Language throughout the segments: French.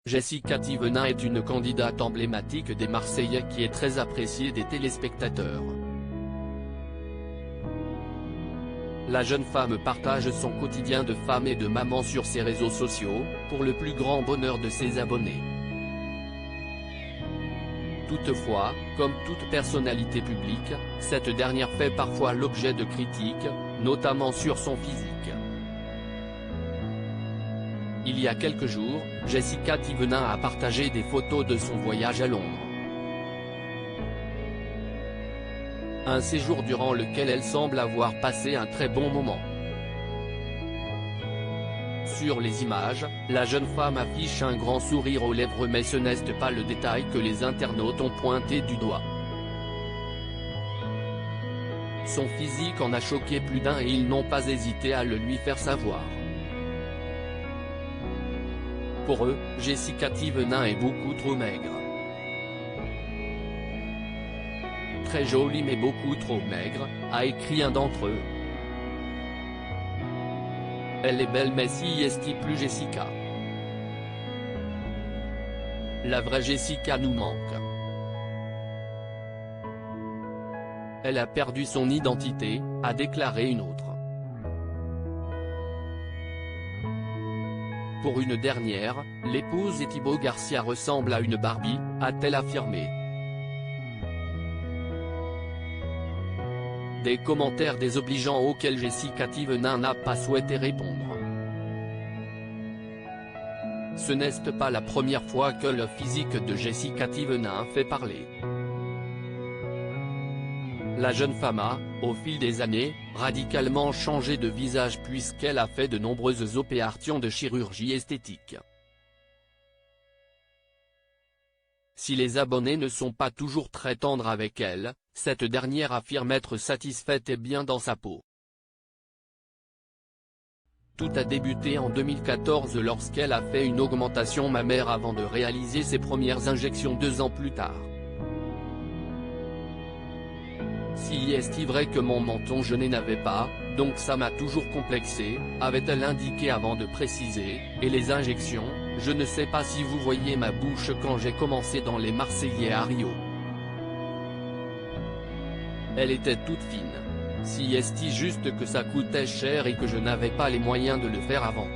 Jessica Thévenin est une candidate emblématique des Marseillais qui est très appréciée des téléspectateurs. La jeune femme partage son quotidien de femme et de maman sur ses réseaux sociaux, pour le plus grand bonheur de ses abonnés. Toutefois, comme toute personnalité publique, cette dernière fait parfois l'objet de critiques, notamment sur son physique. Il y a quelques jours, Jessica Thévenin a partagé des photos de son voyage à Londres. Un séjour durant lequel elle semble avoir passé un très bon moment. Sur les images, la jeune femme affiche un grand sourire aux lèvres, mais ce n'est pas le détail que les internautes ont pointé du doigt. Son physique en a choqué plus d'un et ils n'ont pas hésité à le lui faire savoir. Pour eux, Jessica Thévenin est beaucoup trop maigre. Très jolie mais beaucoup trop maigre, a écrit un d'entre eux. Elle est belle mais si est-il plus Jessica. La vraie Jessica nous manque. Elle a perdu son identité, a déclaré une autre. Pour une dernière, l'épouse et Thibaut Garcia ressemble à une Barbie, a-t-elle affirmé. Des commentaires désobligeants auxquels Jessica Thévenin n'a pas souhaité répondre. Ce n'est pas la première fois que le physique de Jessica Thévenin fait parler. La jeune femme a, au fil des années, radicalement changé de visage puisqu'elle a fait de nombreuses opérations de chirurgie esthétique. Si les abonnés ne sont pas toujours très tendres avec elle, cette dernière affirme être satisfaite et bien dans sa peau. Tout a débuté en 2014 lorsqu'elle a fait une augmentation mammaire avant de réaliser ses premières injections 2 ans plus tard. Si est-il vrai que mon menton je n'avais pas, donc ça m'a toujours complexé, avait-elle indiqué avant de préciser, et les injections, je ne sais pas si vous voyez ma bouche quand j'ai commencé dans les Marseillais à Rio. Elle était toute fine. Si est-il juste que ça coûtait cher et que je n'avais pas les moyens de le faire avant.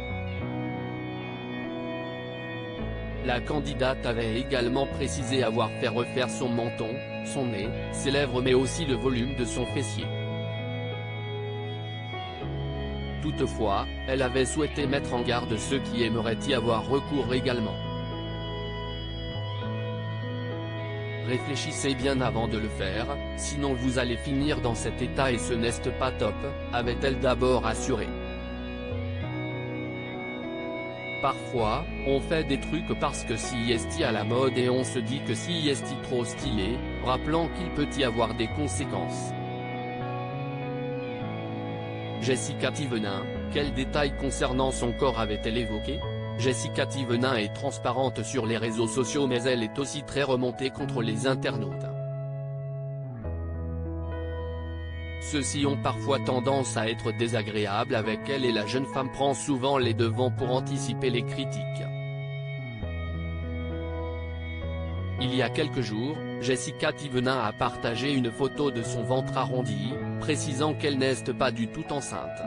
La candidate avait également précisé avoir fait refaire son menton, son nez, ses lèvres mais aussi le volume de son fessier. Toutefois, elle avait souhaité mettre en garde ceux qui aimeraient y avoir recours également. Réfléchissez bien avant de le faire, sinon vous allez finir dans cet état et ce n'est pas top, avait-elle d'abord assuré. Parfois, on fait des trucs parce que si est à la mode et on se dit que si est trop stylé, rappelant qu'il peut y avoir des conséquences. Jessica Thévenin, quels détails concernant son corps avait-elle évoqué? Jessica Thévenin est transparente sur les réseaux sociaux mais elle est aussi très remontée contre les internautes. Ceux-ci ont parfois tendance à être désagréables avec elle et la jeune femme prend souvent les devants pour anticiper les critiques. Il y a quelques jours, Jessica Thévenin a partagé une photo de son ventre arrondi, précisant qu'elle n'est pas du tout enceinte.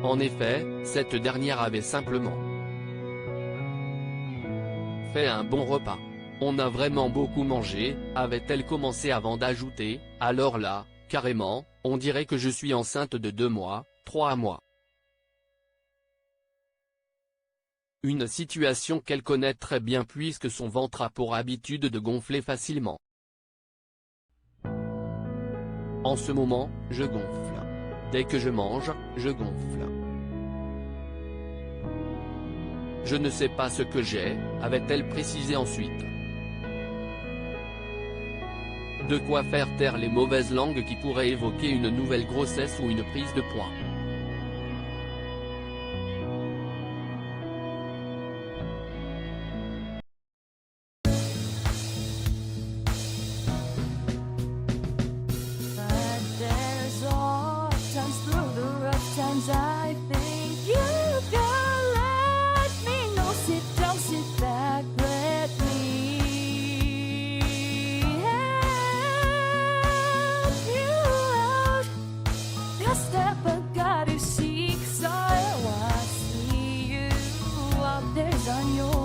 En effet, cette dernière avait simplement fait un bon repas. On a vraiment beaucoup mangé, avait-elle commencé avant d'ajouter, alors là, carrément, on dirait que je suis enceinte de 2 mois, 3 mois. Une situation qu'elle connaît très bien puisque son ventre a pour habitude de gonfler facilement. En ce moment, je gonfle. Dès que je mange, je gonfle. Je ne sais pas ce que j'ai, avait-elle précisé ensuite. De quoi faire taire les mauvaises langues qui pourraient évoquer une nouvelle grossesse ou une prise de poids. Sometimes I think you can let me agneaux.